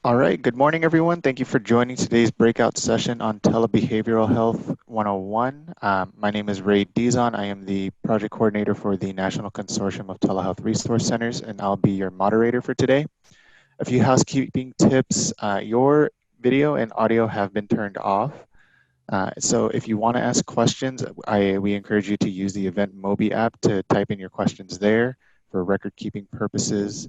All right, good morning, everyone. Thank you for joining today's breakout session on Telebehavioral Health 101. My name is Ray Dizon. I am the project coordinator for the National Consortium of Telehealth Resource Centers, and I'll be your moderator for today. A few housekeeping tips. Your video and audio have been turned off. So if you want to ask questions, we encourage you to use the Event Mobi app to type in your questions there for record-keeping purposes.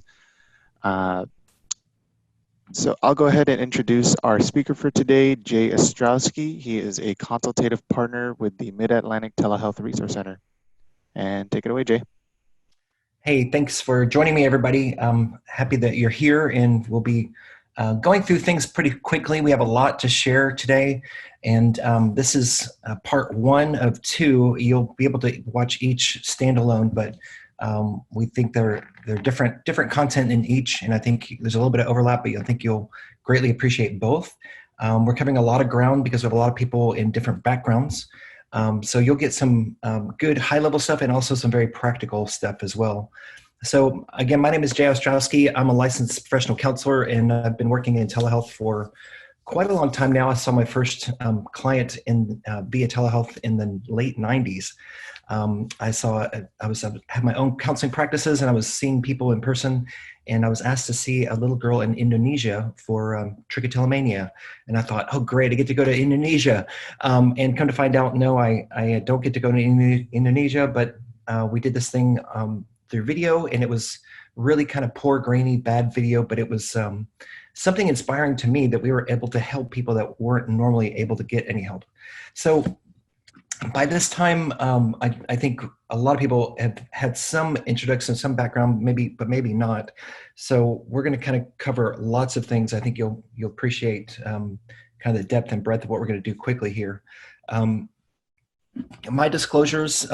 So I'll go ahead and introduce our speaker for today, Jay Ostrowski. He is a consultative partner with the Mid-Atlantic Telehealth Resource Center. And take it away, Jay. Hey, thanks for joining me, everybody. I'm happy that you're here, and we'll be going through things pretty quickly. We have a lot to share today, and this is part one of two. You'll be able to watch each standalone, but we think they're different content in each, and I think there's a little bit of overlap, but I think you'll greatly appreciate both. We're covering a lot of ground because we have a lot of people in different backgrounds. So you'll get some good high-level stuff and also some very practical stuff as well. So again, my name is Jay Ostrowski. I'm a licensed professional counselor, and I've been working in telehealth for quite a long time now. I saw my first client in via telehealth in the late 90s. I had my own counseling practices, and I was seeing people in person, and I was asked to see a little girl in Indonesia for trichotillomania. And I thought, oh, great, I get to go to Indonesia. And come to find out, no, I don't get to go to Indonesia, but we did this thing through video, and it was really kind of poor, grainy, bad video, but it was something inspiring to me that we were able to help people that weren't normally able to get any help. So by this time, I think a lot of people have had some introduction, some background, but maybe not. So we're going to kind of cover lots of things. I think you'll appreciate kind of the depth and breadth of what we're going to do quickly here. My disclosures,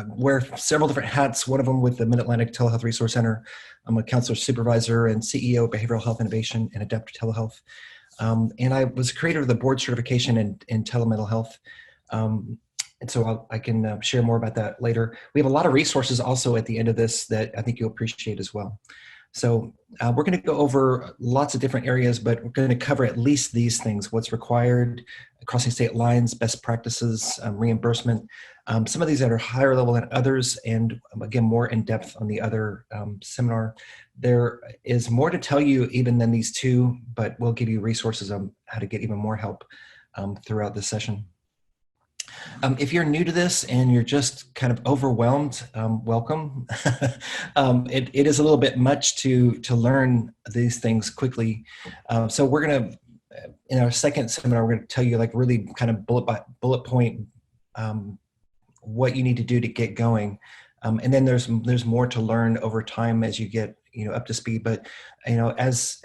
wear several different hats. One of them with the Mid-Atlantic Telehealth Resource Center. I'm a counselor supervisor and CEO of Behavioral Health Innovation and Adaptive Telehealth. And I was creator of the board certification in Telemental Health. And so I can share more about that later. We have a lot of resources also at the end of this that I think you'll appreciate as well. So we're going to go over lots of different areas, but we're going to cover at least these things: what's required, crossing state lines, best practices, reimbursement. Some of these that are higher level than others, and again, more in depth on the other seminar. There is more to tell you even than these two, but we'll give you resources on how to get even more help throughout the session. If you're new to this and you're just kind of overwhelmed, welcome. It is a little bit much to learn these things quickly. So we're going to, in our second seminar, we're going to tell you like really kind of bullet point what you need to do to get going. And then there's more to learn over time as you get up to speed. But as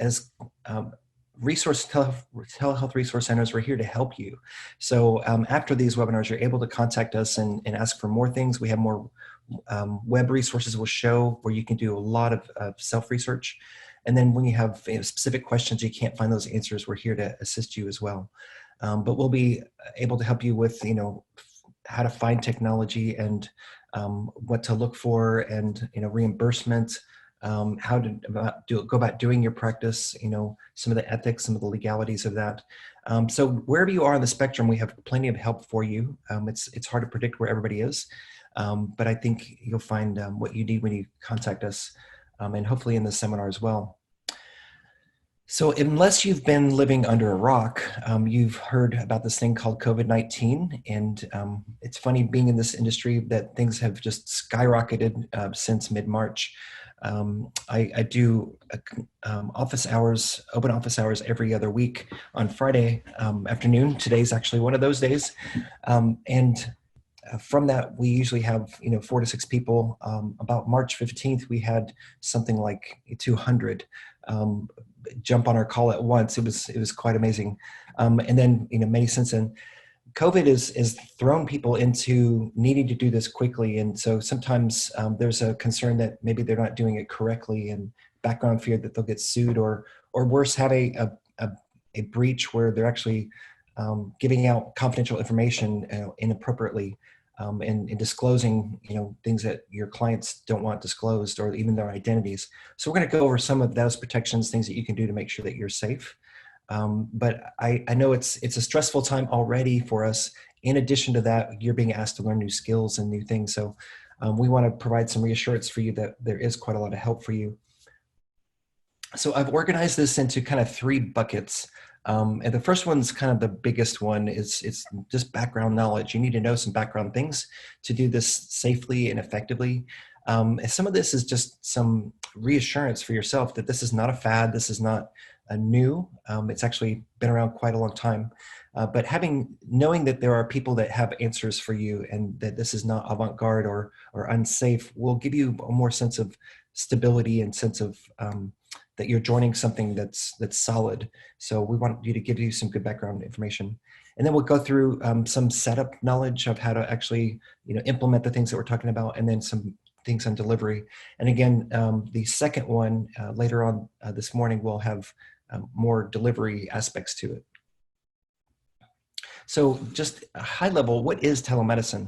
telehealth resource centers, we're here to help you. So after these webinars, you're able to contact us and ask for more things. We have more web resources we'll show where you can do a lot of self-research. And then when you have specific questions, you can't find those answers, we're here to assist you as well. But we'll be able to help you with how to find technology and what to look for, and reimbursement, how to go about doing your practice, some of the ethics, some of the legalities of that. So wherever you are on the spectrum, we have plenty of help for you. It's hard to predict where everybody is, but I think you'll find what you need when you contact us, and hopefully in the seminar as well. So unless you've been living under a rock, you've heard about this thing called COVID-19. And it's funny being in this industry that things have just skyrocketed since mid-March. I do open office hours every other week on Friday afternoon. Today's actually one of those days. And from that, we usually have 4 to 6 people. About March 15th, we had something like 200 jump on our call at once. It was quite amazing. And then many since then. COVID is thrown people into needing to do this quickly. And so sometimes there's a concern that maybe they're not doing it correctly, and background fear that they'll get sued, or worse, have a breach where they're actually giving out confidential information inappropriately. and disclosing, things that your clients don't want disclosed, or even their identities. So we're going to go over some of those protections, things that you can do to make sure that you're safe. But I know it's a stressful time already for us. In addition to that, you're being asked to learn new skills and new things. So we want to provide some reassurance for you that there is quite a lot of help for you. So I've organized this into kind of three buckets. And the first one's kind of the biggest one. It's just background knowledge. You need to know some background things to do this safely and effectively. And some of this is just some reassurance for yourself that this is not a fad. This is not a new. It's actually been around quite a long time. But knowing that there are people that have answers for you, and that this is not avant-garde or unsafe, will give you a more sense of stability and sense of that you're joining something that's solid. So we want you to give you some good background information. And then we'll go through some setup knowledge of how to actually implement the things that we're talking about, and then some things on delivery. And again, the second one later on this morning will have more delivery aspects to it. So just a high level, what is telemedicine?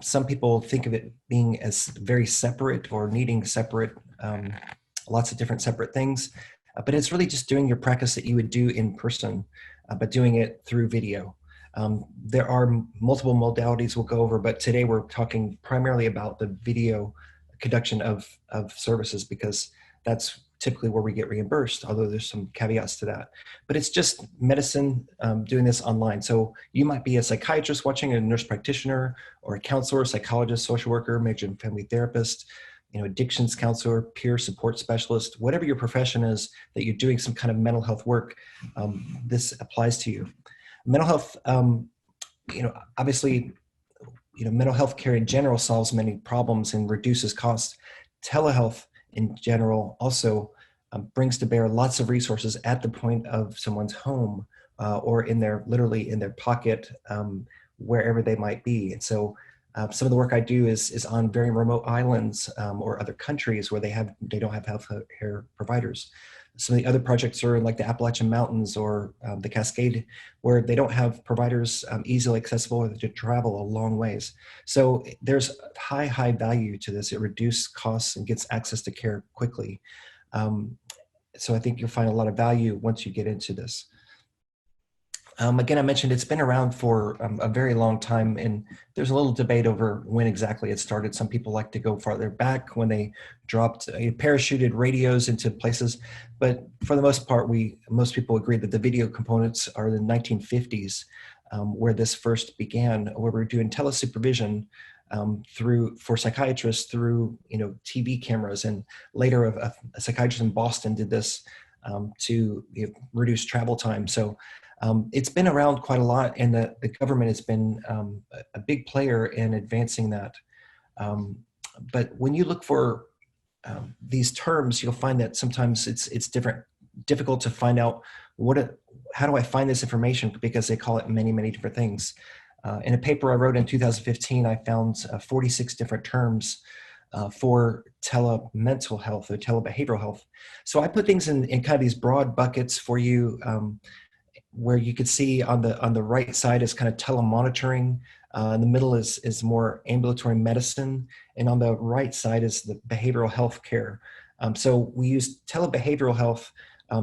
Some people think of it being as very separate or needing separate, lots of different separate things, but it's really just doing your practice that you would do in person, but doing it through video. There are multiple modalities we'll go over, but today we're talking primarily about the video conduction of services, because that's typically where we get reimbursed, although there's some caveats to that. But it's just medicine doing this online. So you might be a psychiatrist watching, a nurse practitioner, or a counselor, psychologist, social worker, marriage and family therapist, addictions counselor, peer support specialist, whatever your profession is that you're doing some kind of mental health work, this applies to you. Mental health, obviously, mental health care in general solves many problems and reduces costs. Telehealth in general also brings to bear lots of resources at the point of someone's home or literally in their pocket, wherever they might be. And so some of the work I do is on very remote islands or other countries where they don't have health care providers. Some of the other projects are in like the Appalachian Mountains or the Cascade, where they don't have providers easily accessible, or to travel a long ways. So there's high value to this. It reduces costs and gets access to care quickly. So I think you'll find a lot of value once you get into this. Again, I mentioned it's been around for a very long time, and there's a little debate over when exactly it started. Some people like to go farther back, when they dropped parachuted radios into places, but for the most part, most people agree that the video components are the 1950s, where this first began, where we're doing telesupervision for psychiatrists through TV cameras, and later a psychiatrist in Boston did this to reduce travel time. So it's been around quite a lot, and the government has been a big player in advancing that. But when you look for these terms, you'll find that sometimes it's difficult to find out how do I find this information, because they call it many different things. In a paper I wrote in 2015, I found 46 different terms for telemental health or telebehavioral health. So I put things in kind of these broad buckets for you, where you could see on the right side is kind of telemonitoring. In the middle is more ambulatory medicine, and on the right side is the behavioral health care. So we use telebehavioral health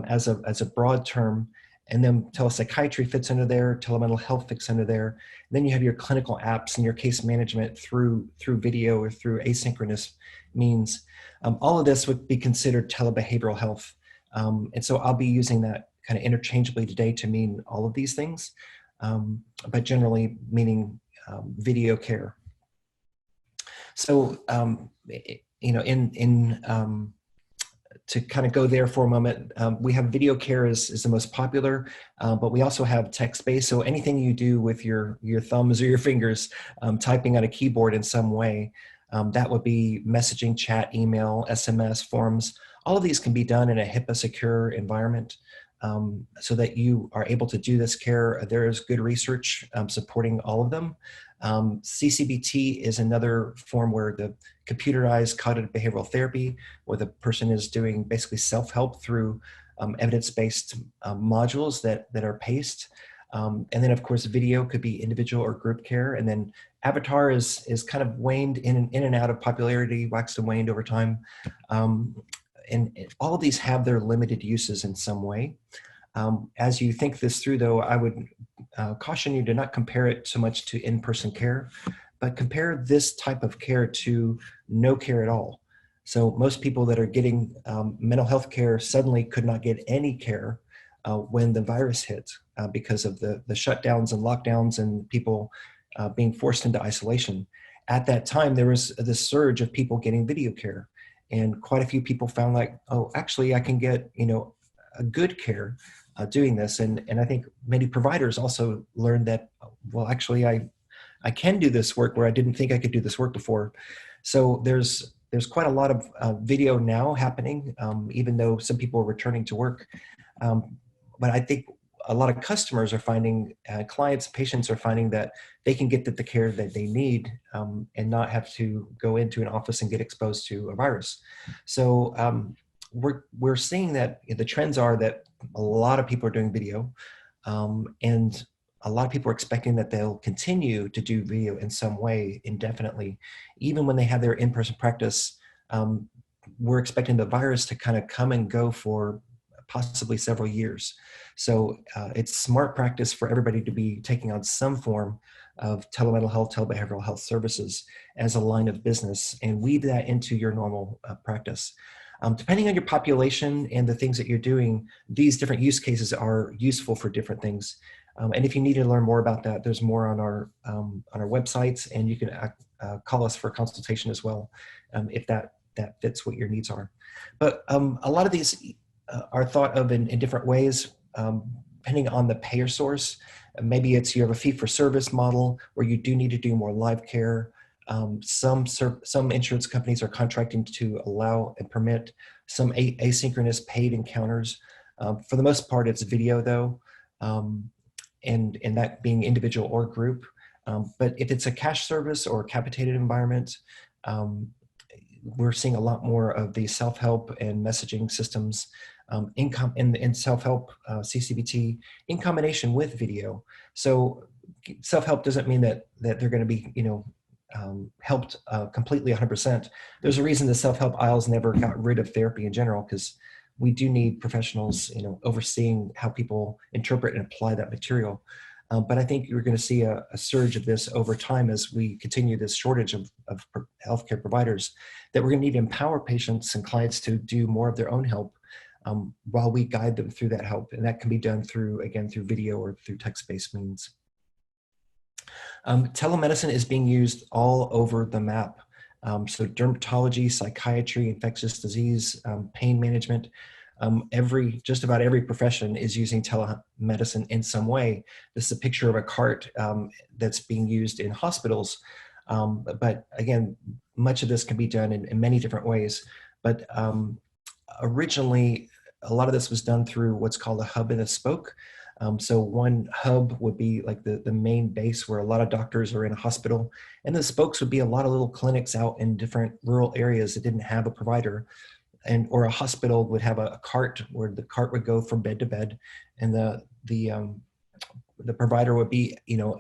as a broad term, and then telepsychiatry fits under there, telemental health fits under there. And then you have your clinical apps and your case management through video or through asynchronous means. All of this would be considered telebehavioral health. And so I'll be using that kind of interchangeably today to mean all of these things, but generally meaning video care. So, to kind of go there for a moment, we have video care is the most popular, but we also have text-based. So anything you do with your thumbs or your fingers, typing on a keyboard in some way, that would be messaging, chat, email, SMS, forms. All of these can be done in a HIPAA secure environment, so that you are able to do this care. There is good research supporting all of them. CCBT is another form where the computerized cognitive behavioral therapy, where the person is doing basically self-help through evidence-based modules that are paced. And then of course, video could be individual or group care. And then Avatar is kind of waned in and out of popularity, waxed and waned over time. Um, and all of these have their limited uses in some way. As you think this through, though, I would caution you to not compare it so much to in-person care, but compare this type of care to no care at all. So most people that are getting mental health care suddenly could not get any care when the virus hit because of the shutdowns and lockdowns and people being forced into isolation. At that time, there was this surge of people getting video care. And quite a few people found like, oh, actually, I can get, a good care doing this. And I think many providers also learned that, well, actually, I can do this work where I didn't think I could do this work before. So there's quite a lot of video now happening, even though some people are returning to work. But I think a lot of customers are finding, clients, patients are finding that they can get the care that they need and not have to go into an office and get exposed to a virus. So we're seeing that the trends are that a lot of people are doing video, and a lot of people are expecting that they'll continue to do video in some way indefinitely, even when they have their in-person practice. We're expecting the virus to kind of come and go for possibly several years. So it's smart practice for everybody to be taking on some form of telemental health, telebehavioral health services as a line of business and weave that into your normal practice. Depending on your population and the things that you're doing, these different use cases are useful for different things. And if you need to learn more about that, there's more on our websites, and you can call us for a consultation as well if that fits what your needs are. But a lot of these are thought of in different ways, depending on the payer source. Maybe it's you have a fee-for-service model where you do need to do more live care. Some insurance companies are contracting to allow and permit some asynchronous paid encounters. For the most part, it's video though, and that being individual or group. But if it's a cash service or capitated environment, we're seeing a lot more of the self-help and messaging systems in self-help CCBT in combination with video. So self-help doesn't mean that they're going to be, helped completely 100%. There's a reason the self-help aisles never got rid of therapy in general, because we do need professionals, overseeing how people interpret and apply that material. But I think you're going to see a surge of this over time as we continue this shortage of healthcare providers, that we're going to need to empower patients and clients to do more of their own help while we guide them through that help. And that can be done through video or through text-based means. Telemedicine is being used all over the map. So dermatology, psychiatry, infectious disease, pain management, just about every profession is using telemedicine in some way. This is a picture of a cart that's being used in hospitals. But again, much of this can be done in many different ways. But originally, a lot of this was done through what's called a hub and a spoke. So one hub would be like the main base where a lot of doctors are in a hospital, and the spokes would be a lot of little clinics out in different rural areas that didn't have a provider, or a hospital would have a cart where the cart would go from bed to bed, and the provider would be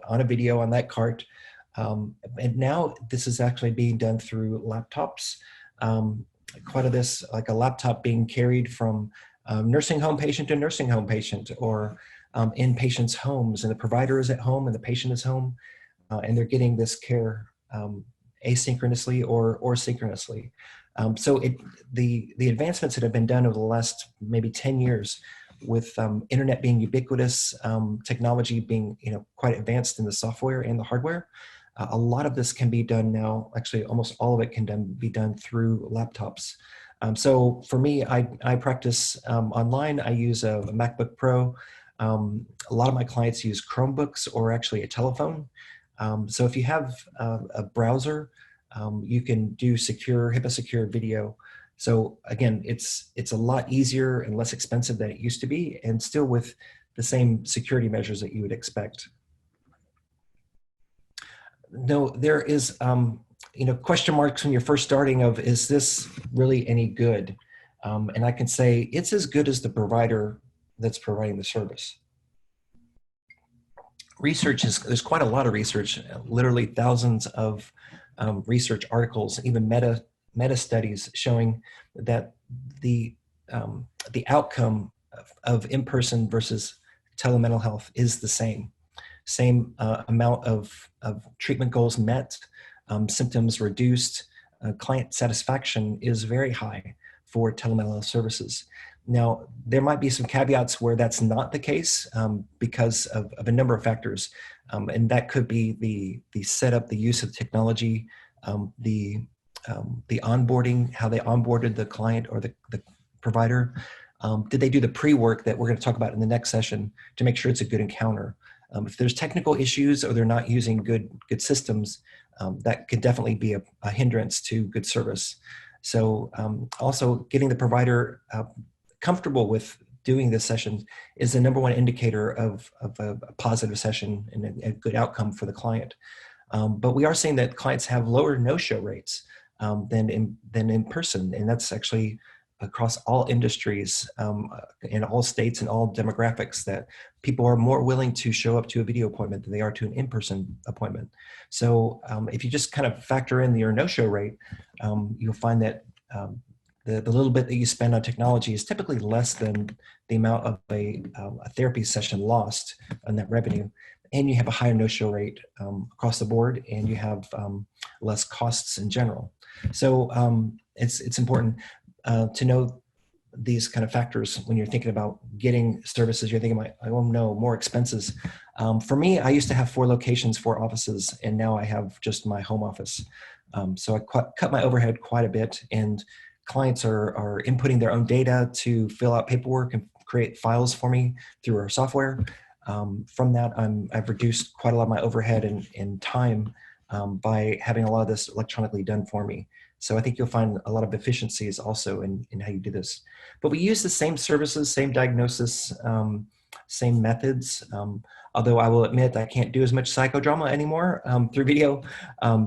on a video on that cart. And now this is actually being done through laptops. Quite of this, like a laptop being carried from nursing home patient to nursing home patient, or in patients' homes, and the provider is at home and the patient is home, and they're getting this care asynchronously or synchronously. So the advancements that have been done over the last maybe 10 years, with internet being ubiquitous, technology being quite advanced in the software and the hardware, a lot of this can be done now. Actually, almost all of it can be done through laptops. So for me, I practice online. I use a MacBook Pro. A lot of my clients use Chromebooks or actually a telephone. So if you have a browser, you can do secure, HIPAA secure video. So again, it's a lot easier and less expensive than it used to be, and still with the same security measures that you would expect. No, there is question marks when you're first starting of, is this really any good? And I can say it's as good as the provider that's providing the service. research is, there's quite a lot of research, literally thousands of research articles, even meta studies showing that the the outcome of in-person versus telemental health is the same amount of treatment goals met, symptoms reduced, client satisfaction is very high for telemental services. Now, there might be some caveats where that's not the case because of a number of factors. And that could be the setup, the use of technology, the onboarding, how they onboarded the client or the provider. Did they do the pre-work that we're going to talk about in the next session to make sure it's a good encounter? If there's technical issues or they're not using good systems, that could definitely be a hindrance to good service. So also getting the provider comfortable with doing this session is the number one indicator of a positive session and a good outcome for the client. But we are seeing that clients have lower no-show rates than in person, and that's actually across all industries, in all states and all demographics, that people are more willing to show up to a video appointment than they are to an in-person appointment. So if you just kind of factor in your no-show rate, you'll find that the little bit that you spend on technology is typically less than the amount of a therapy session lost on that revenue. And you have a higher no-show rate across the board, and you have less costs in general. So it's important to know these kind of factors when you're thinking about getting services. You're thinking, oh no, more expenses. For me, I used to have 4 locations, 4 offices, and now I have just my home office. So I cut my overhead quite a bit, and clients are inputting their own data to fill out paperwork and create files for me through our software. From that, I've reduced quite a lot of my overhead and time by having a lot of this electronically done for me. So I think you'll find a lot of efficiencies also in how you do this. But we use the same services, same diagnosis, same methods. Although I will admit I can't do as much psychodrama anymore through video.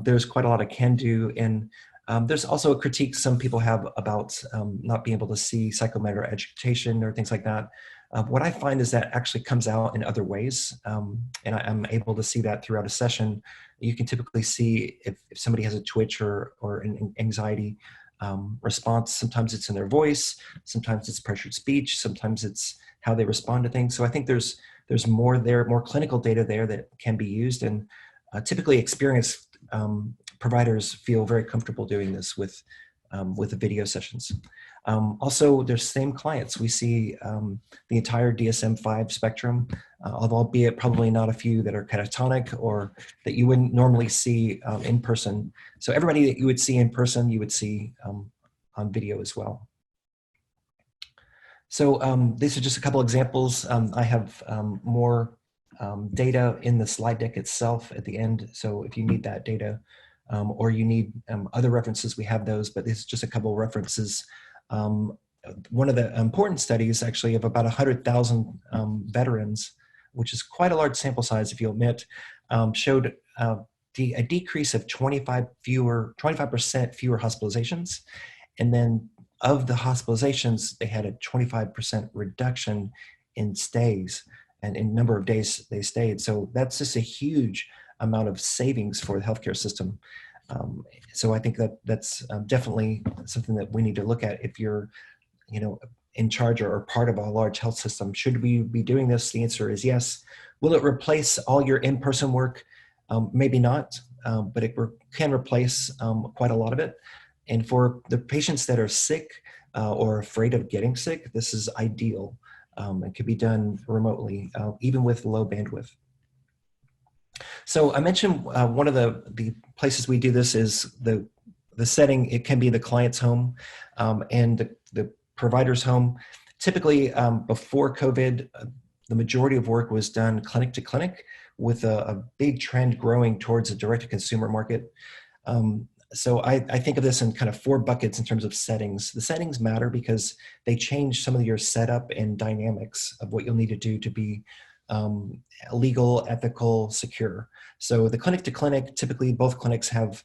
There's quite a lot I can do. And there's also a critique some people have about not being able to see psychomotor agitation or things like that. What I find is that actually comes out in other ways, and I'm able to see that throughout a session. You can typically see if somebody has a twitch or an anxiety response. Sometimes it's in their voice, sometimes it's pressured speech, sometimes it's how they respond to things. So I think there's more there, more clinical data there that can be used, and typically experienced providers feel very comfortable doing this with the video sessions. Also, there's same clients. We see the entire DSM-5 spectrum, albeit probably not a few that are catatonic or that you wouldn't normally see in person. So everybody that you would see in person, you would see on video as well. So these are just a couple examples. I have more data in the slide deck itself at the end. So if you need that data, or you need other references, we have those, but this is just a couple of references. One of the important studies actually of about 100,000 veterans, which is quite a large sample size if you admit, showed a decrease of 25% fewer hospitalizations. And then of the hospitalizations, they had a 25% reduction in stays and in number of days they stayed. So that's just a huge amount of savings for the healthcare system. So I think that's definitely something that we need to look at if you're, in charge or part of a large health system. Should we be doing this? The answer is yes. Will it replace all your in-person work? Maybe not, but it can replace quite a lot of it. And for the patients that are sick or afraid of getting sick, this is ideal. It can be done remotely, even with low bandwidth. So I mentioned one of the places we do this is the setting. It can be the client's home and the provider's home. Typically, before COVID, the majority of work was done clinic to clinic, with a big trend growing towards a direct-to-consumer market. So I think of this in kind of 4 buckets in terms of settings. The settings matter because they change some of your setup and dynamics of what you'll need to do to be legal, ethical, secure. So the clinic to clinic, typically both clinics have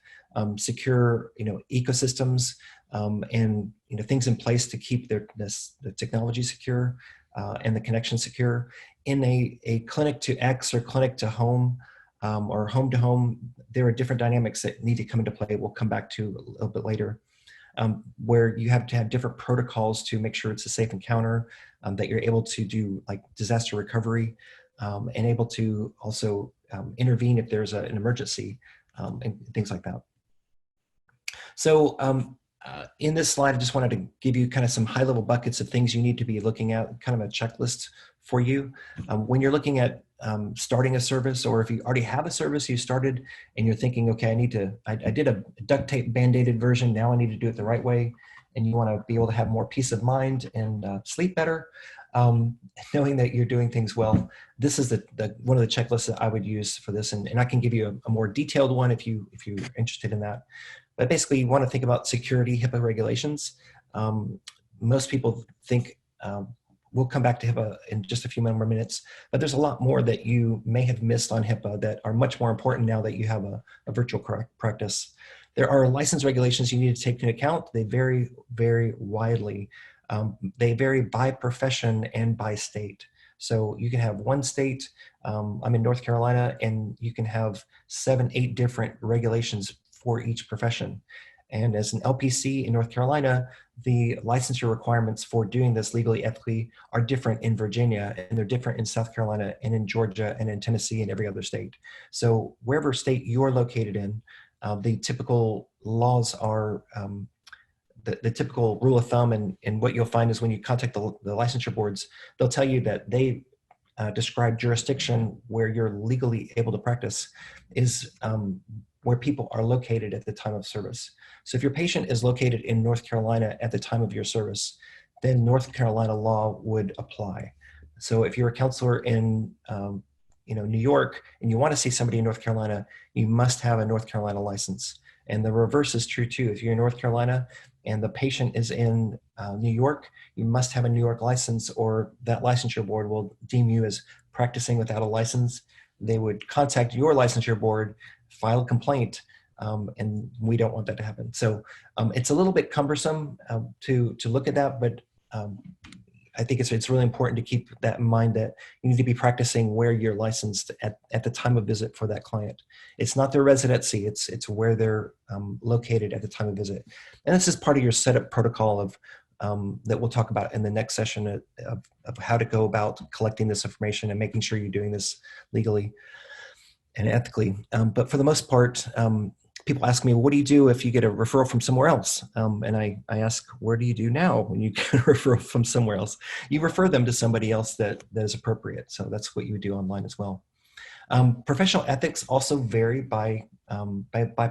secure, ecosystems and things in place to keep the technology secure. and the connection secure. In a clinic to X or clinic to home, or home to home, there are different dynamics that need to come into play. We'll come back to a little bit later, where you have to have different protocols to make sure it's a safe encounter, that you're able to do like disaster recovery, and able to also intervene if there's an emergency, and things like that. So in this slide, I just wanted to give you kind of some high-level buckets of things you need to be looking at, kind of a checklist for you. When you're looking at starting a service, or if you already have a service you started and you're thinking, okay, I did a duct tape band-aided version, now I need to do it the right way, and you want to be able to have more peace of mind and sleep better, knowing that you're doing things well, this is one of the checklists that I would use for this, and I can give you a more detailed one if you're interested in that. But basically, you want to think about security, HIPAA regulations. Most people think, we'll come back to HIPAA in just a few more minutes, but there's a lot more that you may have missed on HIPAA that are much more important now that you have a virtual practice. There are license regulations you need to take into account. They vary very widely. They vary by profession and by state. So you can have one state, I'm in North Carolina, and you can have 7, 8 different regulations for each profession. And as an LPC in North Carolina, the licensure requirements for doing this legally, ethically are different in Virginia, and they're different in South Carolina and in Georgia and in Tennessee and every other state. So wherever state you're located in, the typical laws are, the typical rule of thumb, and what you'll find is when you contact the licensure boards, they'll tell you that they describe jurisdiction where you're legally able to practice is where people are located at the time of service. So if your patient is located in North Carolina at the time of your service, then North Carolina law would apply. So if you're a counselor in New York and you want to see somebody in North Carolina, you must have a North Carolina license. And the reverse is true too. If you're in North Carolina and the patient is in New York, you must have a New York license, or that licensure board will deem you as practicing without a license. They would contact your licensure board, file a complaint, and we don't want that to happen. So it's a little bit cumbersome to look at that, but I think it's really important to keep that in mind, that you need to be practicing where you're licensed at the time of visit for that client. It's not their residency, it's where they're located at the time of visit. And this is part of your setup protocol of that we'll talk about in the next session of how to go about collecting this information and making sure you're doing this legally and ethically. But for the most part, people ask me, what do you do if you get a referral from somewhere else? And I ask, where do you do now when you get a referral from somewhere else? You refer them to somebody else that is appropriate. So that's what you would do online as well. Professional ethics also vary by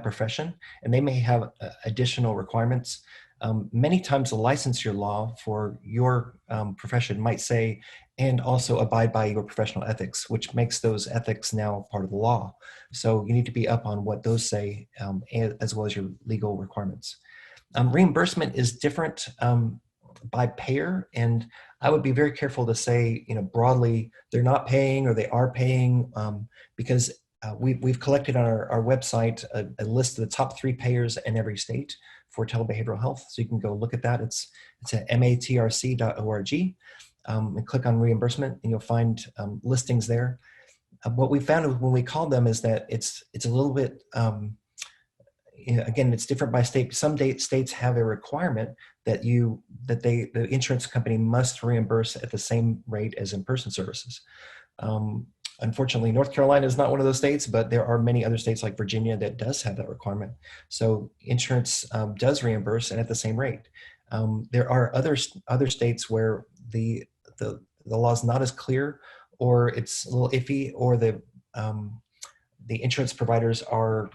profession, and they may have additional requirements. Many times the licensure law for your profession might say, and also abide by your professional ethics, which makes those ethics now part of the law. So you need to be up on what those say, as well as your legal requirements. Reimbursement is different by payer, and I would be very careful to say, broadly, they're not paying or they are paying, because we've collected on our website a list of the top 3 payers in every state for telebehavioral health. So you can go look at that. It's at matrc.org, and click on reimbursement, and you'll find listings there. What we found when we called them is that it's a little bit, again, it's different by state. Some states have a requirement that the insurance company must reimburse at the same rate as in-person services. Unfortunately, North Carolina is not one of those states, but there are many other states like Virginia that does have that requirement. So insurance does reimburse and at the same rate. There are other states where the law is not as clear, or it's a little iffy, or the insurance providers are,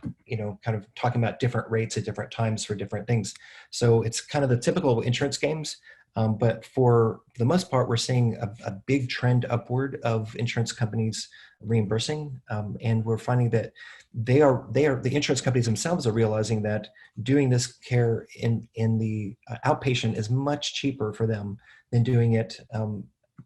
kind of talking about different rates at different times for different things. So it's kind of the typical insurance games. But for the most part, we're seeing a big trend upward of insurance companies reimbursing, and we're finding that the insurance companies themselves are realizing that doing this care in the outpatient is much cheaper for them than doing it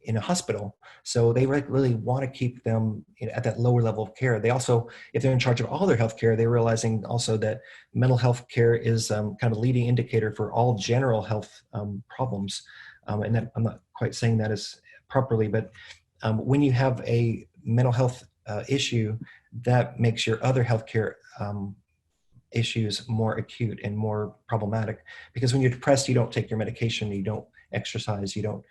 in a hospital. So they really want to keep them at that lower level of care. They also, if they're in charge of all their health care, they're realizing also that mental health care is kind of a leading indicator for all general health problems. And that, I'm not quite saying that as properly, but when you have a mental health issue, that makes your other healthcare issues more acute and more problematic, because when you're depressed, you don't take your medication, you don't exercise, you don't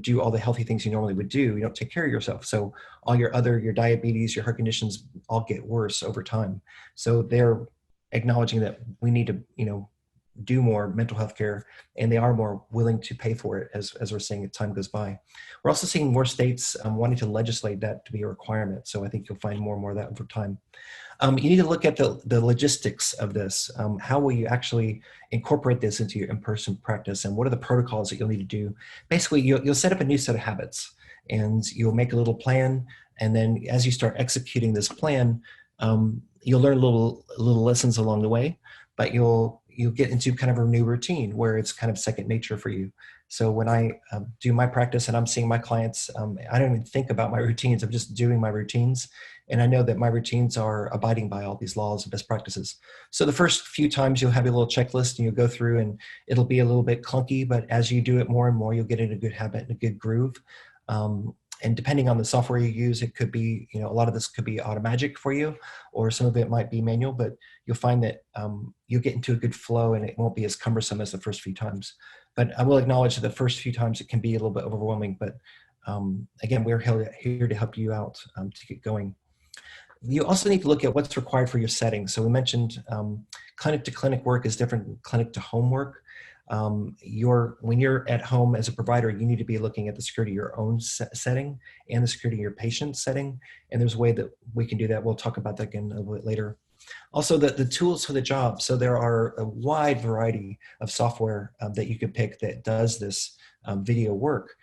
do all the healthy things you normally would do, you don't take care of yourself, so all your diabetes, your heart conditions all get worse over time. So they're acknowledging that we need to do more mental health care, and they are more willing to pay for it as we're seeing as time goes by. We're also seeing more states wanting to legislate that to be a requirement, so I think you'll find more and more of that over time. You need to look at the logistics of this. How will you actually incorporate this into your in-person practice, and what are the protocols that you'll need to do? Basically, you'll set up a new set of habits, and you'll make a little plan, and then as you start executing this plan, you'll learn little lessons along the way, but you'll get into kind of a new routine where it's kind of second nature for you. So when I do my practice and I'm seeing my clients, I don't even think about my routines. I'm just doing my routines. And I know that my routines are abiding by all these laws and best practices. So the first few times you'll have a little checklist and you'll go through, and it'll be a little bit clunky, but as you do it more and more, you'll get in a good habit and a good groove. And depending on the software you use, it could be, a lot of this could be automagic for you, or some of it might be manual, but you'll find that you'll get into a good flow and it won't be as cumbersome as the first few times. But I will acknowledge that the first few times it can be a little bit overwhelming, but again, we're here to help you out to get going. You also need to look at what's required for your setting. So we mentioned clinic to clinic work is different than clinic to home work. When you're at home as a provider, you need to be looking at the security of your own setting and the security of your patient setting. And there's a way that we can do that. We'll talk about that again a little bit later. Also, the tools for the job. So there are a wide variety of software that you could pick that does this video work.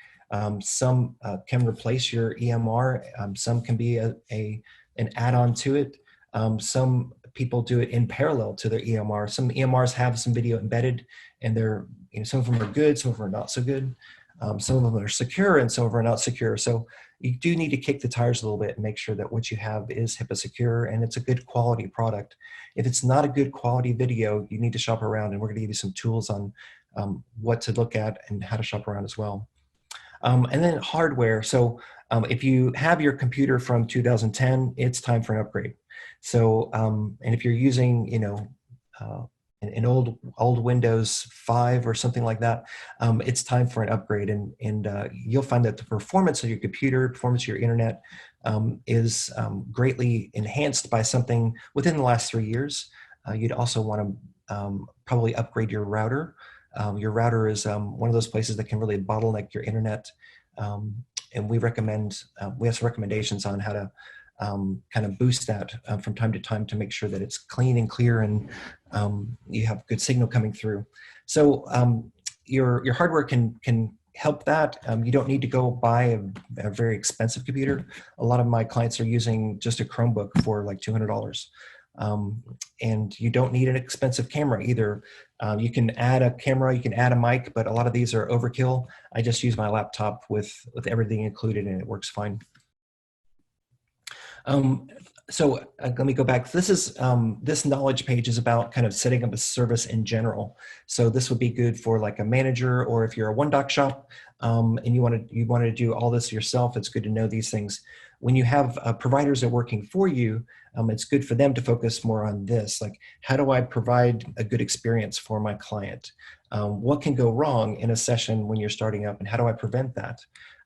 Some can replace your EMR. Some can be an add-on to it. Some people do it in parallel to their EMR. Some EMRs have some video embedded, and they're, some of them are good, some of them are not so good. Some of them are secure and some of them are not secure. So you do need to kick the tires a little bit and make sure that what you have is HIPAA secure and it's a good quality product. If it's not a good quality video, you need to shop around, and we're going to give you some tools on what to look at and how to shop around as well. And then hardware. So if you have your computer from 2010, it's time for an upgrade. So, and if you're using, an old Windows 5 or something like that, it's time for an upgrade. And you'll find that the performance of your computer, performance of your internet is greatly enhanced by something within the last 3 years. You'd also want to probably upgrade your router. Your router is one of those places that can really bottleneck your internet. And we have some recommendations on how to kind of boost that from time to time to make sure that it's clean and clear and you have good signal coming through. So your hardware can help that. You don't need to go buy a very expensive computer. A lot of my clients are using just a Chromebook for like $200. And you don't need an expensive camera either. You can add a camera, you can add a mic, but a lot of these are overkill. I just use my laptop with everything included and it works fine. So let me go back. This is this knowledge page is about kind of setting up a service in general. So this would be good for like a manager, or if you're a one-doc shop and you want to do all this yourself, it's good to know these things. When you have providers that are working for you, it's good for them to focus more on this, like how do I provide a good experience for my client? What can go wrong in a session when you're starting up, and how do I prevent that?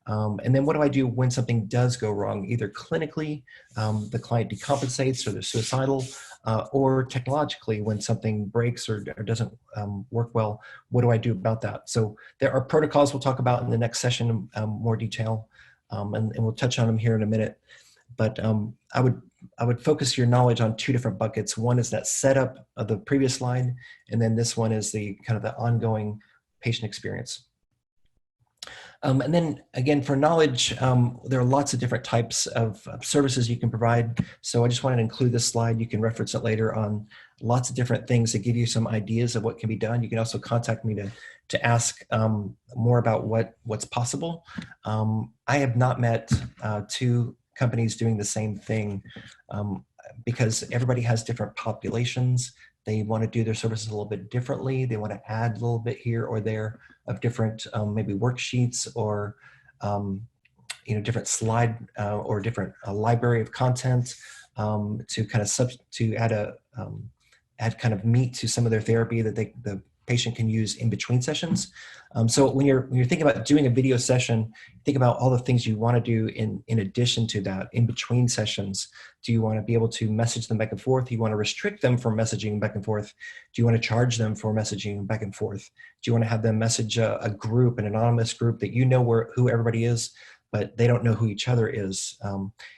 And then what do I do when something does go wrong, either clinically, the client decompensates or they're suicidal, or technologically when something breaks or doesn't work well, what do I do about that? So there are protocols we'll talk about in the next session in more detail, and we'll touch on them here in a minute. But I would focus your knowledge on two different buckets. One is that setup of the previous slide, and then this one is the kind of the ongoing patient experience. And then again, for knowledge, there are lots of different types of services you can provide. So I just wanted to include this slide. You can reference it later on lots of different things that give you some ideas of what can be done. You can also contact me to ask more about what's possible. I have not met two companies doing the same thing because everybody has different populations. They want to do their services a little bit differently. They want to add a little bit here or there of different maybe worksheets or different slide or different library of content to kind of to add kind of meat to some of their therapy that the patient can use in between sessions. So when you're thinking about doing a video session, think about all the things you want to do in addition to that, in between sessions. Do you want to be able to message them back and forth? Do you want to restrict them from messaging back and forth? Do you want to charge them for messaging back and forth? Do you want to have them message a group, an anonymous group that you know who everybody is, but they don't know who each other is?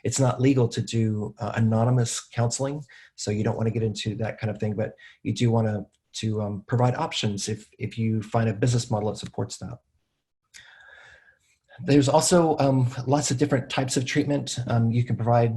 It's not legal to do anonymous counseling, so you don't want to get into that kind of thing, but you do want to provide options if you find a business model that supports that. There's also lots of different types of treatment. You can provide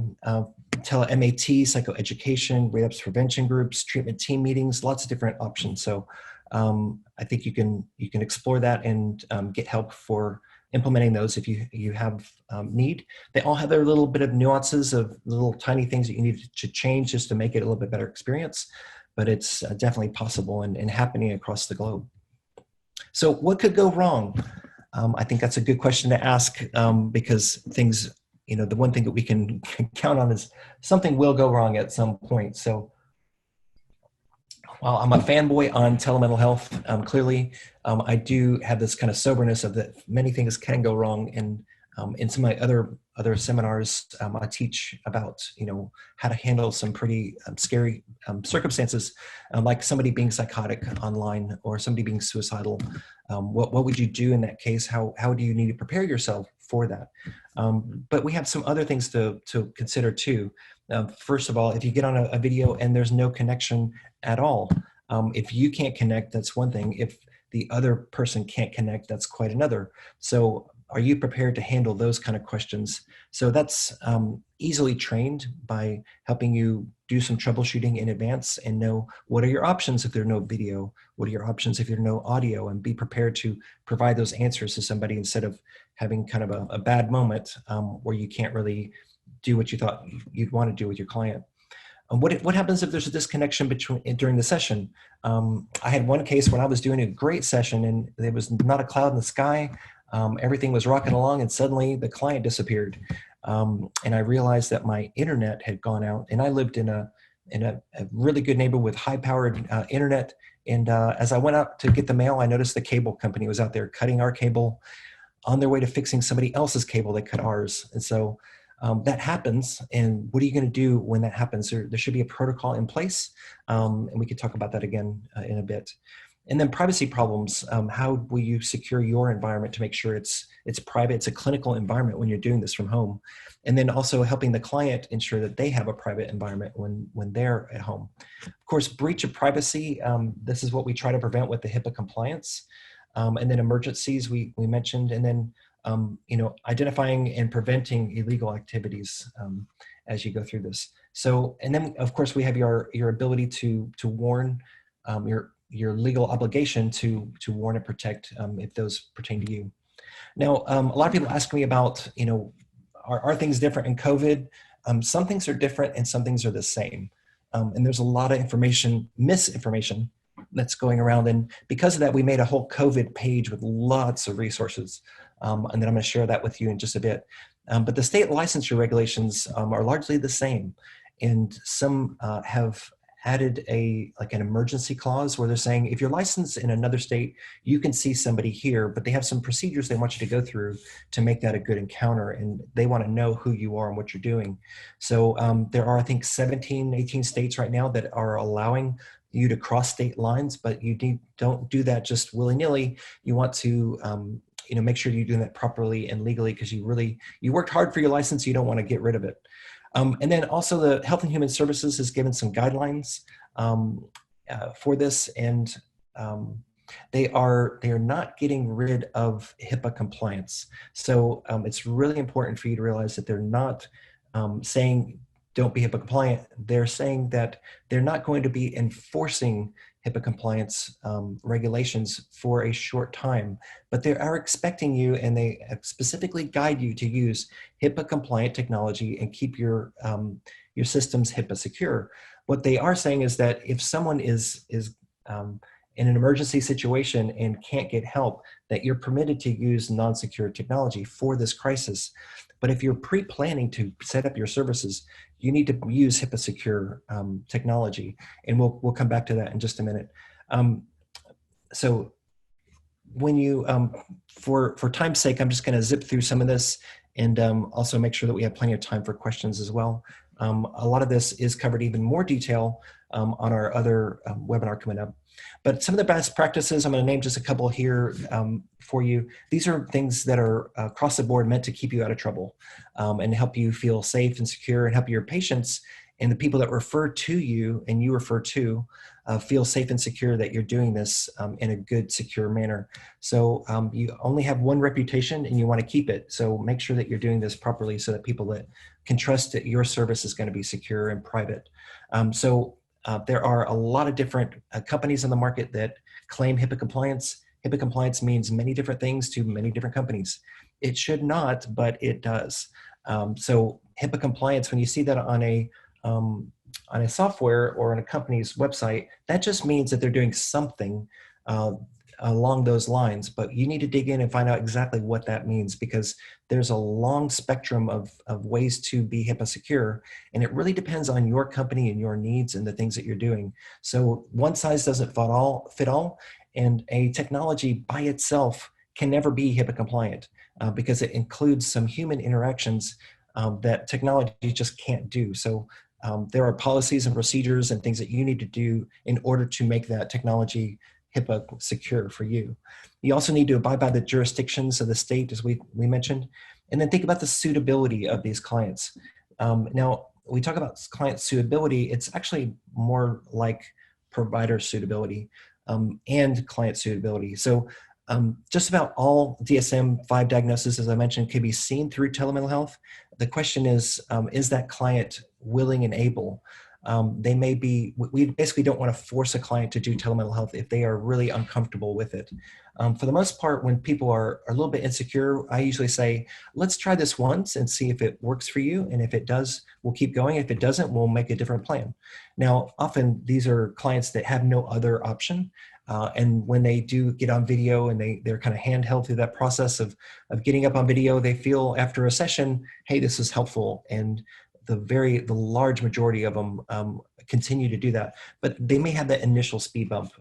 tele-MAT, psychoeducation, relapse prevention groups, treatment team meetings, lots of different options. So I think you can explore that and get help for implementing those if you have need. They all have their little bit of nuances of little tiny things that you need to change just to make it a little bit better experience, but it's definitely possible and happening across the globe. So what could go wrong? I think that's a good question to ask because things, the one thing that we can count on is something will go wrong at some point. So while I'm a fanboy on telemental health, clearly I do have this kind of soberness of that many things can go wrong. And in some of my other seminars, I teach about how to handle some pretty scary circumstances, like somebody being psychotic online or somebody being suicidal. What would you do in that case? How do you need to prepare yourself for that? But we have some other things to consider too. First of all, if you get on a video and there's no connection at all, if you can't connect, that's one thing. If the other person can't connect, that's quite another. So are you prepared to handle those kind of questions? So that's easily trained by helping you do some troubleshooting in advance and know what are your options if there's no video, what are your options if there's no audio, and be prepared to provide those answers to somebody instead of having kind of a bad moment where you can't really do what you thought you'd want to do with your client. What happens if there's a disconnection during the session? I had one case when I was doing a great session and there was not a cloud in the sky. Everything was rocking along and suddenly the client disappeared. And I realized that my internet had gone out, and I lived in a really good neighborhood with high powered internet. And as I went out to get the mail, I noticed the cable company was out there cutting our cable on their way to fixing somebody else's cable. They cut ours. And so that happens. And what are you going to do when that happens? There should be a protocol in place. And we could talk about that again in a bit. And then privacy problems. How will you secure your environment to make sure it's private? It's a clinical environment when you're doing this from home. And then also helping the client ensure that they have a private environment when they're at home. Of course, breach of privacy. This is what we try to prevent with the HIPAA compliance. And then emergencies we mentioned. And then identifying and preventing illegal activities as you go through this. So, and then of course we have your ability to warn, your legal obligation to warn and protect if those pertain to you. Now, a lot of people ask me about, are things different in COVID? Some things are different and some things are the same. And there's a lot of misinformation that's going around. And because of that, we made a whole COVID page with lots of resources. And then I'm going to share that with you in just a bit. But the state licensure regulations are largely the same. And some have added an emergency clause where they're saying, if you're licensed in another state, you can see somebody here, but they have some procedures they want you to go through to make that a good encounter. And they want to know who you are and what you're doing. So there are, I think, 17, 18 states right now that are allowing you to cross state lines, but don't do that just willy-nilly. You want to make sure you're doing that properly and legally because you worked hard for your license. You don't want to get rid of it. And then also the Health and Human Services has given some guidelines for this, and they are not getting rid of HIPAA compliance. So it's really important for you to realize that they're not saying don't be HIPAA compliant. They're saying that they're not going to be enforcing HIPAA compliance regulations for a short time, but they are expecting you, and they specifically guide you to use HIPAA compliant technology and keep your systems HIPAA secure. What they are saying is that if someone is in an emergency situation and can't get help, that you're permitted to use non-secure technology for this crisis. But if you're pre-planning to set up your services, you need to use HIPAA secure technology. And we'll come back to that in just a minute. So when you, for time's sake, I'm just going to zip through some of this and also make sure that we have plenty of time for questions as well. A lot of this is covered even more detail on our other webinar coming up. But some of the best practices, I'm going to name just a couple here for you. These are things that are across the board meant to keep you out of trouble and help you feel safe and secure and help your patients and the people that refer to you and you refer to feel safe and secure that you're doing this in a good, secure manner. So you only have one reputation and you want to keep it. So make sure that you're doing this properly so that people that can trust that your service is going to be secure and private. There are a lot of different companies in the market that claim HIPAA compliance. HIPAA compliance means many different things to many different companies. It should not, but it does. So HIPAA compliance, when you see that on a software or on a company's website, that just means that they're doing something along those lines, but you need to dig in and find out exactly what that means, because there's a long spectrum of ways to be HIPAA secure, and it really depends on your company and your needs and the things that you're doing. So one size doesn't fit all, and a technology by itself can never be HIPAA compliant because it includes some human interactions that technology just can't do. So there are policies and procedures and things that you need to do in order to make that technology HIPAA secure for you. You also need to abide by the jurisdictions of the state, as we mentioned, and then think about the suitability of these clients. Now, when we talk about client suitability, it's actually more like provider suitability and client suitability. So just about all DSM-5 diagnoses, as I mentioned, can be seen through telemental health. The question is that client willing and able? They may be, we basically don't want to force a client to do telemental health if they are really uncomfortable with it. For the most part, when people are a little bit insecure, I usually say, let's try this once and see if it works for you. And if it does, we'll keep going. If it doesn't, we'll make a different plan. Now, often these are clients that have no other option. And when they do get on video and they're kind of handheld through that process of getting up on video, they feel after a session, hey, this is helpful. And the large majority of them continue to do that, but they may have that initial speed bump.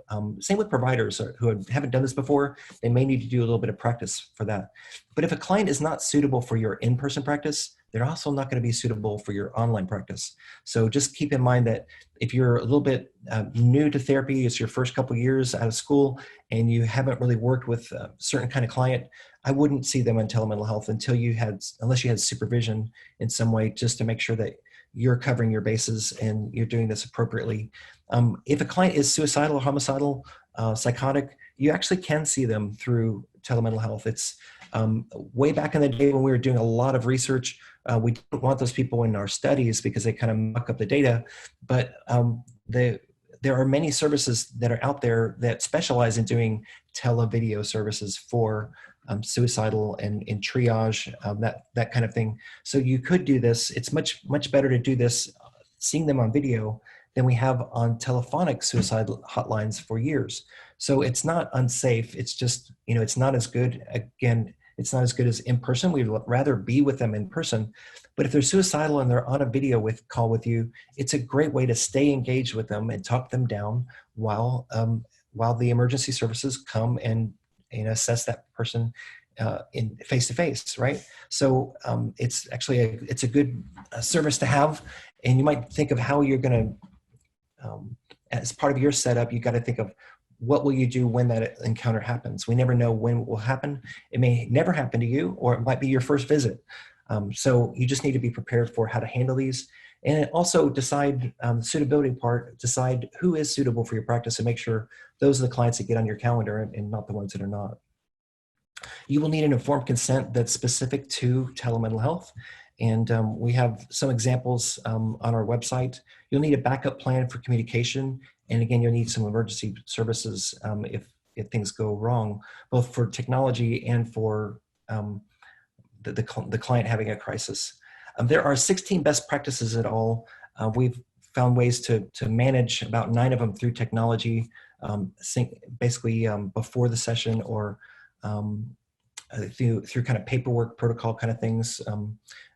Same with providers who haven't done this before. They may need to do a little bit of practice for that. But if a client is not suitable for your in-person practice, they're also not going to be suitable for your online practice. So just keep in mind that if you're a little bit new to therapy, it's your first couple of years out of school, and you haven't really worked with a certain kind of client, I wouldn't see them in telemental health unless you had supervision in some way, just to make sure that you're covering your bases and you're doing this appropriately. If a client is suicidal or homicidal, psychotic, you actually can see them through telemental health. It's way back in the day when we were doing a lot of research, we didn't want those people in our studies because they kind of muck up the data, but there are many services that are out there that specialize in doing televideo services for suicidal and in triage, that kind of thing. So you could do this. It's much better to do this, seeing them on video, than we have on telephonic suicide hotlines for years. So it's not unsafe. It's just, it's not as good. Again, it's not as good as in person. We'd rather be with them in person. But if they're suicidal and they're on a video call with you, it's a great way to stay engaged with them and talk them down while the emergency services come and assess that person in face-to-face, right? So it's actually it's a good service to have. And you might think of how you're going to, as part of your setup, you got to think of what will you do when that encounter happens. We never know when it will happen. It may never happen to you, or it might be your first visit. So you just need to be prepared for how to handle these. And also decide the suitability part, decide who is suitable for your practice and make sure those are the clients that get on your calendar and not the ones that are not. You will need an informed consent that's specific to telemental health. And we have some examples on our website. You'll need a backup plan for communication. And again, you'll need some emergency services if things go wrong, both for technology and for the client having a crisis. There are 16 best practices at all. We've found ways to manage about 9 of them through technology. basically before the session or through kind of paperwork protocol kind of things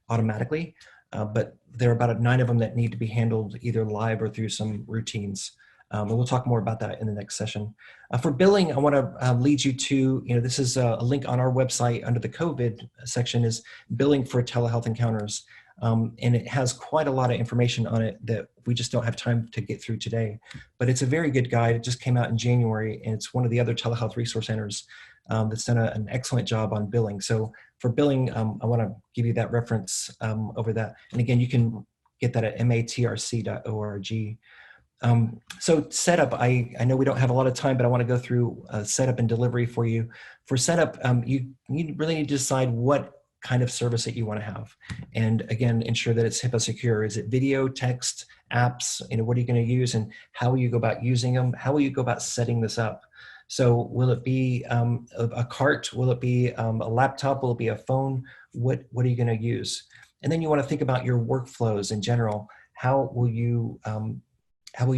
automatically. But there are about 9 of them that need to be handled either live or through some routines. And we'll talk more about that in the next session. For billing, I want to lead you to, this is a link on our website under the COVID section is billing for telehealth encounters. And it has quite a lot of information on it that we just don't have time to get through today. But it's a very good guide. It just came out in January, and it's one of the other telehealth resource centers that's done an excellent job on billing. So for billing, I want to give you that reference over that. And again, you can get that at matrc.org. So setup, I know we don't have a lot of time, but I want to go through setup and delivery for you. For setup, you really need to decide what kind of service that you want to have. And again, ensure that it's HIPAA secure. Is it video, text, apps? What are you going to use and how will you go about using them? How will you go about setting this up? So will it be a cart? Will it be a laptop? Will it be a phone? What are you going to use? And then you want to think about your workflows in general. How will you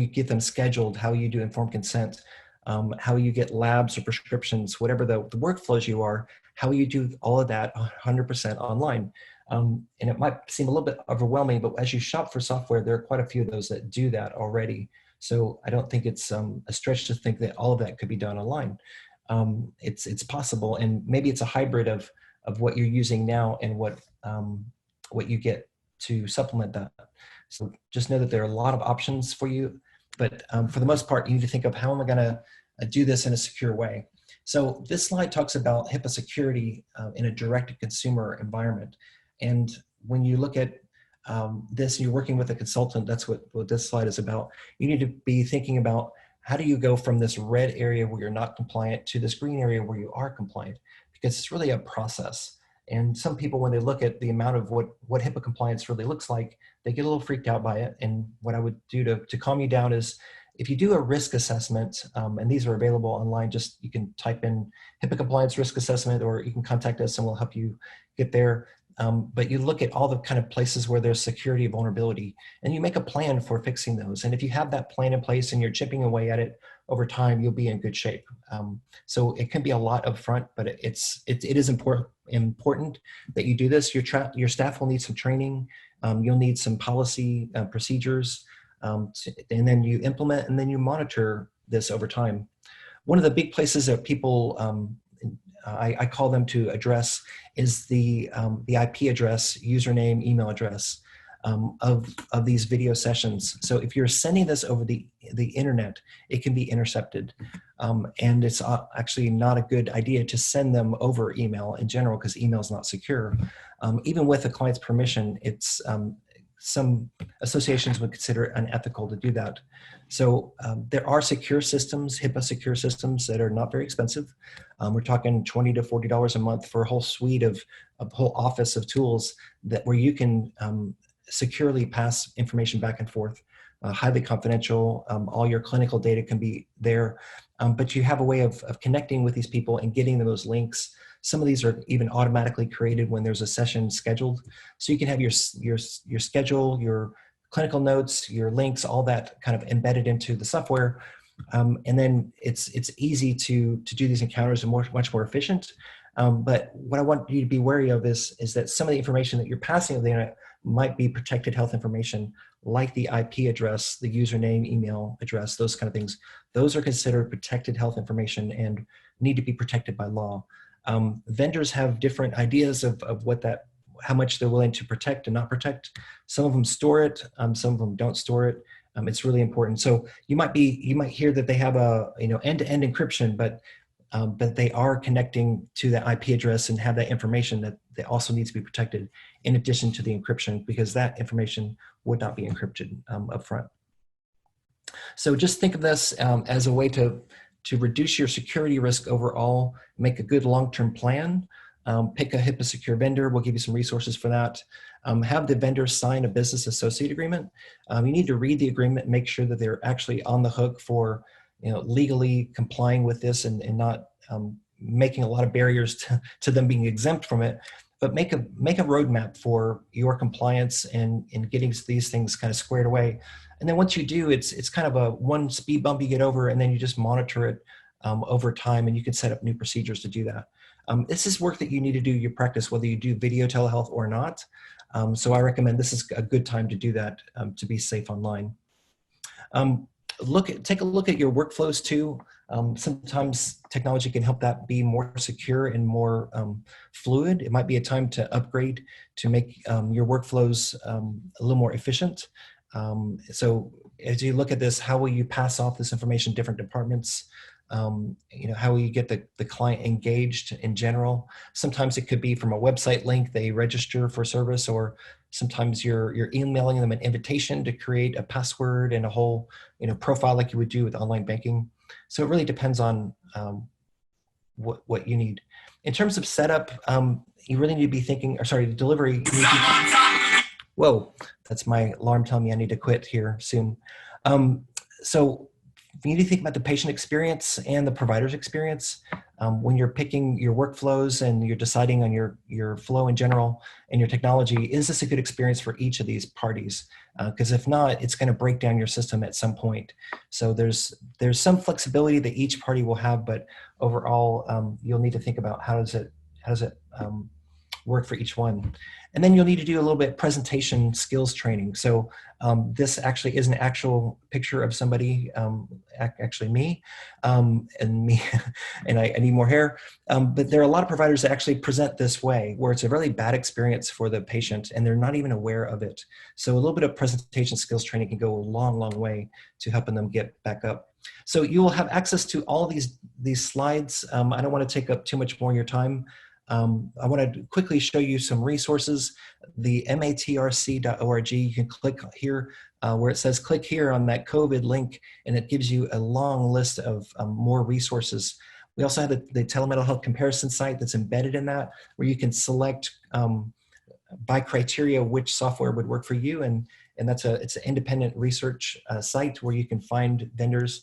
get them scheduled? How will you do informed consent? How will you get labs or prescriptions? Whatever the workflows you are, how will you do all of that 100% online? And it might seem a little bit overwhelming, but as you shop for software, there are quite a few of those that do that already. So I don't think it's a stretch to think that all of that could be done online. It's possible, and maybe it's a hybrid of what you're using now and what you get to supplement that. So just know that there are a lot of options for you, but for the most part, you need to think of how am I going to do this in a secure way. So this slide talks about HIPAA security in a direct-to-consumer environment. And when you look at this, you're working with a consultant, that's what this slide is about. You need to be thinking about how do you go from this red area where you're not compliant to this green area where you are compliant, because it's really a process. And some people, when they look at the amount of what HIPAA compliance really looks like, they get a little freaked out by it. And what I would do to calm you down is if you do a risk assessment, and these are available online, just you can type in HIPAA compliance risk assessment, or you can contact us and we'll help you get there. But you look at all the kind of places where there's security vulnerability and you make a plan for fixing those. And if you have that plan in place and you're chipping away at it over time, you'll be in good shape. So it can be a lot up front, but it is important that you do this. Your staff will need some training. You'll need some policy procedures, and then you implement and then you monitor this over time. One of the big places that people, I call them to address is the IP address, username, email address of these video sessions. So if you're sending this over the internet, it can be intercepted. And it's actually not a good idea to send them over email in general because email is not secure. Even with a client's permission, it's some associations would consider it unethical to do that. So there are secure systems, HIPAA secure systems that are not very expensive. We're talking $20 to $40 a month for a whole suite of a whole office of tools where you can securely pass information back and forth, highly confidential. All your clinical data can be there, but you have a way of connecting with these people and getting them those links. Some of these are even automatically created when there's a session scheduled. So you can have your schedule, your clinical notes, your links, all that kind of embedded into the software. And then it's easy to do these encounters and much more efficient. But what I want you to be wary of is that some of the information that you're passing on the internet might be protected health information, like the IP address, the username, email address, those kind of things. Those are considered protected health information and need to be protected by law. Vendors have different ideas of how much they're willing to protect and not protect. Some of them store it, some of them don't store it. It's really important. So you might hear that they have a end-to-end encryption, but they are connecting to that IP address and have that information that also needs to be protected in addition to the encryption, because that information would not be encrypted up front. So just think of this as a way to reduce your security risk overall, make a good long-term plan, pick a HIPAA secure vendor. We'll give you some resources for that. Have the vendor sign a business associate agreement. You need to read the agreement and make sure that they're actually on the hook for legally complying with this and not making a lot of barriers to them being exempt from it. But make a roadmap for your compliance and getting these things kind of squared away. And then once you do, it's kind of a one speed bump you get over, and then you just monitor it over time, and you can set up new procedures to do that. This is work that you need to do your practice, whether you do video telehealth or not. So I recommend this is a good time to do that to be safe online. Take a look at your workflows too. Sometimes technology can help that be more secure and more fluid. It might be a time to upgrade to make your workflows a little more efficient. So as you look at this, how will you pass off this information to different departments? How will you get the client engaged in general? Sometimes it could be from a website link, they register for service, or sometimes you're emailing them an invitation to create a password and a whole profile like you would do with online banking. So it really depends on what you need. In terms of setup, you really need to be thinking, or sorry, delivery. Whoa, that's my alarm telling me I need to quit here soon. So you need to think about the patient experience and the provider's experience. When you're picking your workflows and you're deciding on your flow in general and your technology, is this a good experience for each of these parties? Because if not, it's going to break down your system at some point. So there's some flexibility that each party will have, but overall, you'll need to think about how does it work for each one. And then you'll need to do a little bit presentation skills training. So this actually is an actual picture of somebody, actually me, and me, and I need more hair. But there are a lot of providers that actually present this way, where it's a really bad experience for the patient and they're not even aware of it. So a little bit of presentation skills training can go a long, long way to helping them get back up. So you will have access to all these slides. I don't want to take up too much more of your time. I want to quickly show you some resources. The matrc.org, you can click here where it says click here on that COVID link, and it gives you a long list of more resources. We also have the Telemental Health Comparison site that's embedded in that, where you can select by criteria which software would work for you, and it's an independent research site where you can find vendors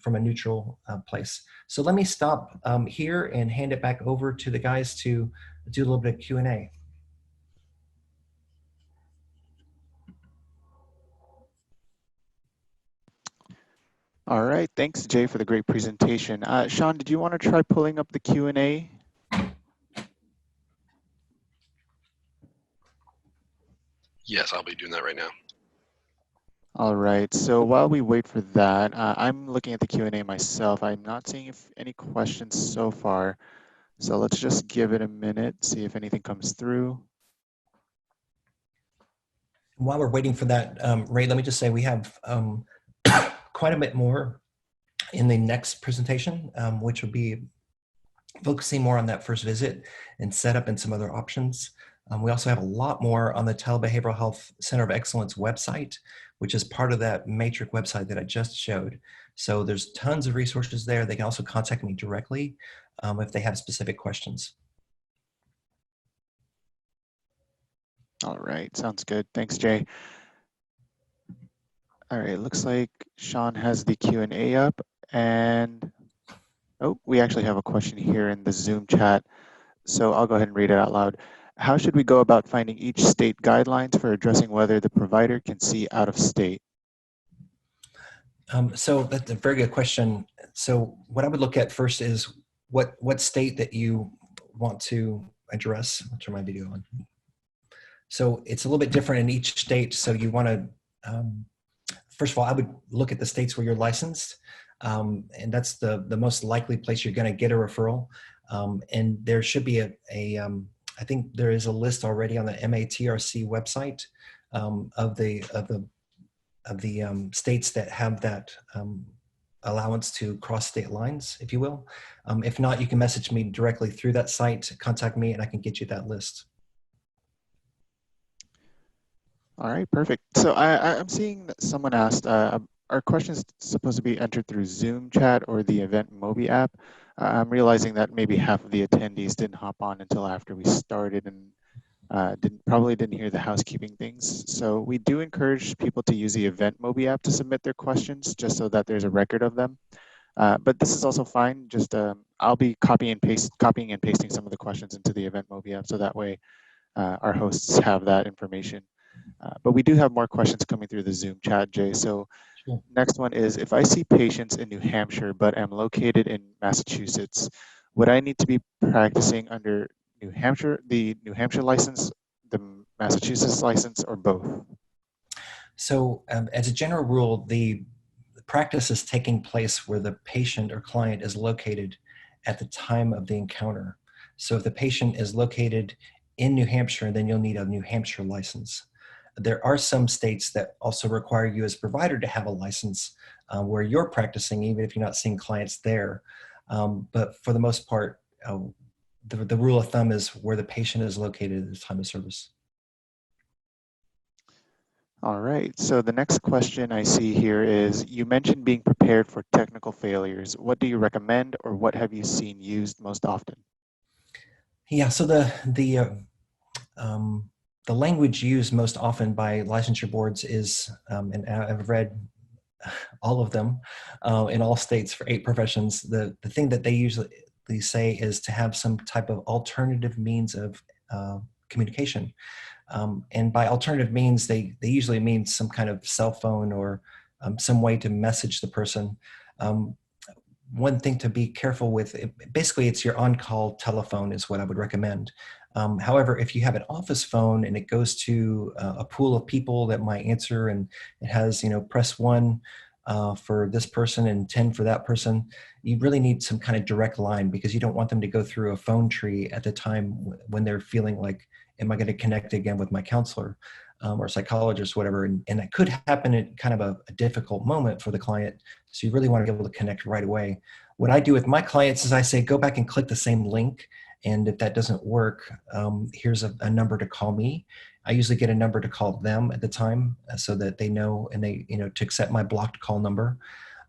from a neutral place. So let me stop here and hand it back over to the guys to do a little bit of Q&A. All right, thanks Jay for the great presentation. Sean, did you want to try pulling up the Q&A? Yes, I'll be doing that right now. All right, so while we wait for that, I'm looking at the Q&A myself. I'm not seeing if any questions so far. So let's just give it a minute, see if anything comes through. While we're waiting for that, Ray, let me just say we have quite a bit more in the next presentation, which will be focusing more on that first visit and setup and some other options. We also have a lot more on the Telebehavioral Health Center of Excellence website, which is part of that Matrix website that I just showed. So there's tons of resources there. They can also contact me directly if they have specific questions. All right, sounds good. Thanks, Jay. All right, looks like Sean has the Q&A up, and oh, we actually have a question here in the Zoom chat. So I'll go ahead and read it out loud. How should we go about finding each state guidelines for addressing whether the provider can see out of state? So that's a very good question. So what I would look at first is what state that you want to address. I'll turn my video on. So it's a little bit different in each state. So you want to, first of all, I would look at the states where you're licensed. And that's the most likely place you're going to get a referral. And there should be I think there is a list already on the MATRC website of the states that have that allowance to cross state lines, if you will. If not, you can message me directly through that site, contact me, and I can get you that list. All right, perfect. So I'm seeing that someone asked, are questions supposed to be entered through Zoom chat or the Event Mobi app? I'm realizing that maybe half of the attendees didn't hop on until after we started and probably didn't hear the housekeeping things. So we do encourage people to use the Event Mobi app to submit their questions, just so that there's a record of them. But this is also fine. Just I'll be copying and pasting some of the questions into the Event Mobi app, so that way our hosts have that information. But we do have more questions coming through the Zoom chat, Jay. So Sure. next one is, if I see patients in New Hampshire but am located in Massachusetts, would I need to be practicing under the New Hampshire license, the Massachusetts license, or both? So as a general rule, the practice is taking place where the patient or client is located at the time of the encounter. So if the patient is located in New Hampshire, then you'll need a New Hampshire license. There are some states that also require you as a provider to have a license where you're practicing, even if you're not seeing clients there. But for the most part, the rule of thumb is where the patient is located at the time of service. All right. So the next question I see here is, you mentioned being prepared for technical failures. What do you recommend, or what have you seen used most often? Yeah, so um, the language used most often by licensure boards is, and I've read all of them in all states for 8 professions. The thing that they usually say is to have some type of alternative means of communication. And by alternative means, they usually mean some kind of cell phone or some way to message the person. Um, One thing to be careful with, basically it's your on-call telephone is what I would recommend. However, if you have an office phone and it goes to a pool of people that might answer, and it has, press 1 for this person and 10 for that person, you really need some kind of direct line, because you don't want them to go through a phone tree at the time when they're feeling like, am I going to connect again with my counselor or psychologist, whatever. And that could happen at kind of a difficult moment for the client. So you really want to be able to connect right away. What I do with my clients is I say, go back and click the same link. And if that doesn't work, here's a number to call me. I usually get a number to call them at the time so that they know, and they, to accept my blocked call number.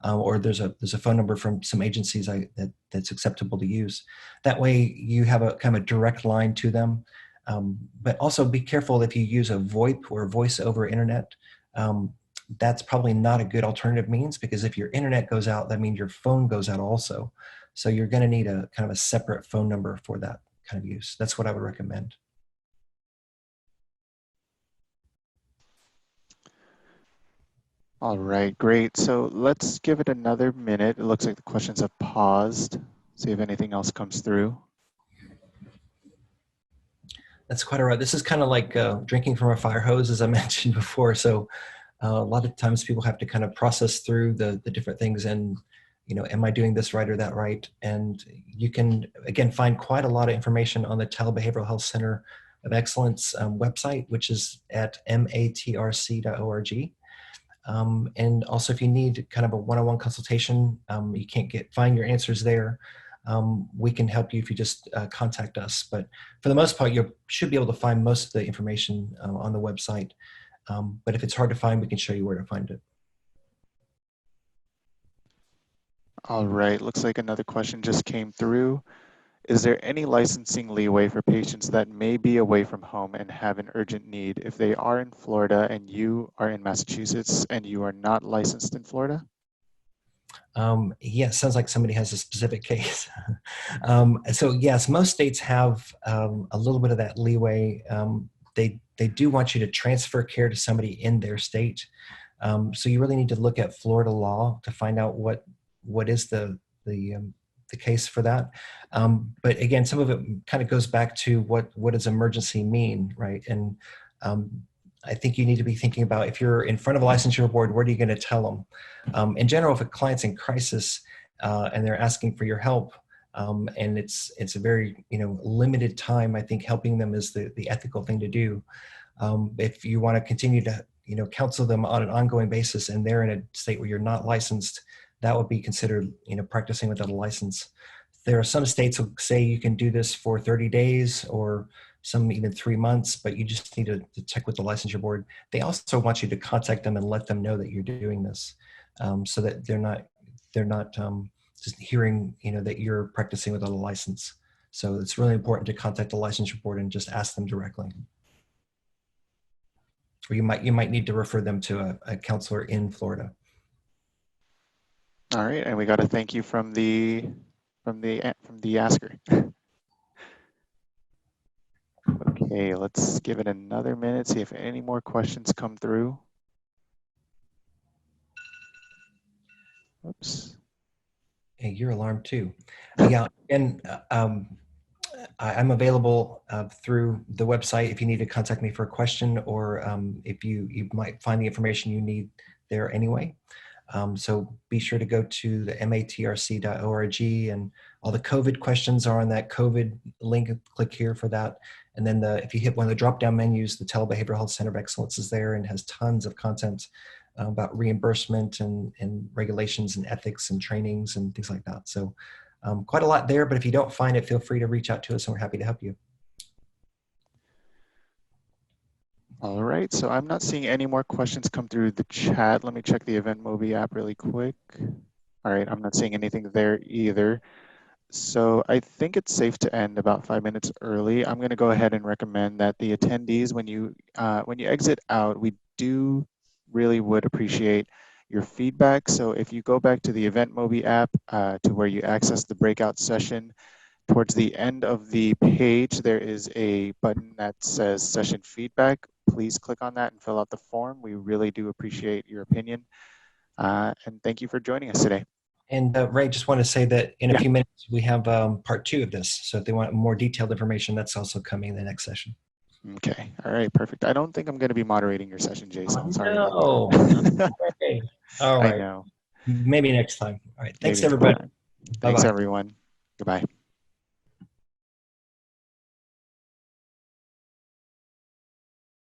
Or there's a phone number from some agencies that's acceptable to use. That way you have a kind of a direct line to them. But also be careful if you use a VoIP or voice over internet. That's probably not a good alternative means, because if your internet goes out, that means your phone goes out also. So you're going to need a kind of a separate phone number for that kind of use. That's what I would recommend. All right, great. So let's give it another minute. It looks like the questions have paused. See if anything else comes through. That's quite all right. This is kind of like drinking from a fire hose, as I mentioned before. So a lot of times people have to kind of process through the different things, and am I doing this right or that right? And you can again find quite a lot of information on the Telebehavioral Health Center of Excellence website, which is at matrc.org. And also, if you need kind of a one-on-one consultation, you can't find your answers there. We can help you if you just contact us. But for the most part, you should be able to find most of the information on the website. But if it's hard to find, we can show you where to find it. All right, looks like another question just came through. Is there any licensing leeway for patients that may be away from home and have an urgent need if they are in Florida and you are in Massachusetts and you are not licensed in Florida? Yeah, sounds like somebody has a specific case. So yes, most states have a little bit of that leeway. They do want you to transfer care to somebody in their state. So you really need to look at Florida law to find out what is the case for that. But again, some of it kind of goes back to what does emergency mean, right? And um, I think you need to be thinking about, if you're in front of a licensure board, what are you going to tell them? In general, if a client's in crisis and they're asking for your help, and it's a very limited time, I think helping them is the ethical thing to do. If you want to continue to counsel them on an ongoing basis and they're in a state where you're not licensed, that would be considered practicing without a license. There are some states who say you can do this for 30 days or some even 3 months, but you just need to check with the licensure board. They also want you to contact them and let them know that you're doing this, so that they're not just hearing that you're practicing without a license. So it's really important to contact the licensure board and just ask them directly. Or you might need to refer them to a counselor in Florida. All right, and we got a thank you from the asker. Okay, Okay, let's give it another minute, see if any more questions come through. Oops. Hey, you're alarmed too. Yeah, and I'm available through the website if you need to contact me for a question, or if you might find the information you need there anyway. So be sure to go to the matrc.org, and all the COVID questions are on that COVID link. Click here for that. And then if you hit one of the drop-down menus, the Telebehavioral Health Center of Excellence is there and has tons of content about reimbursement and regulations and ethics and trainings and things like that. So quite a lot there, but if you don't find it, feel free to reach out to us and we're happy to help you. All right, so I'm not seeing any more questions come through the chat. Let me check the EventMobi app really quick. All right, I'm not seeing anything there either. So I think it's safe to end about 5 minutes early. I'm going to go ahead and recommend that the attendees, when you exit out, we really would appreciate your feedback. So if you go back to the EventMobi app to where you access the breakout session, towards the end of the page, there is a button that says session feedback. Please click on that and fill out the form. We really do appreciate your opinion. And thank you for joining us today. And Ray, just want to say that in a Yeah. few minutes, we have part 2 of this. So if they want more detailed information, that's also coming in the next session. Okay. All right. Perfect. I don't think I'm going to be moderating your session, Jason. Sorry about No. that. Okay. All I right. know. Maybe next time. All right. Thanks, Maybe next everybody. time. Thanks, Bye-bye. everyone. Goodbye.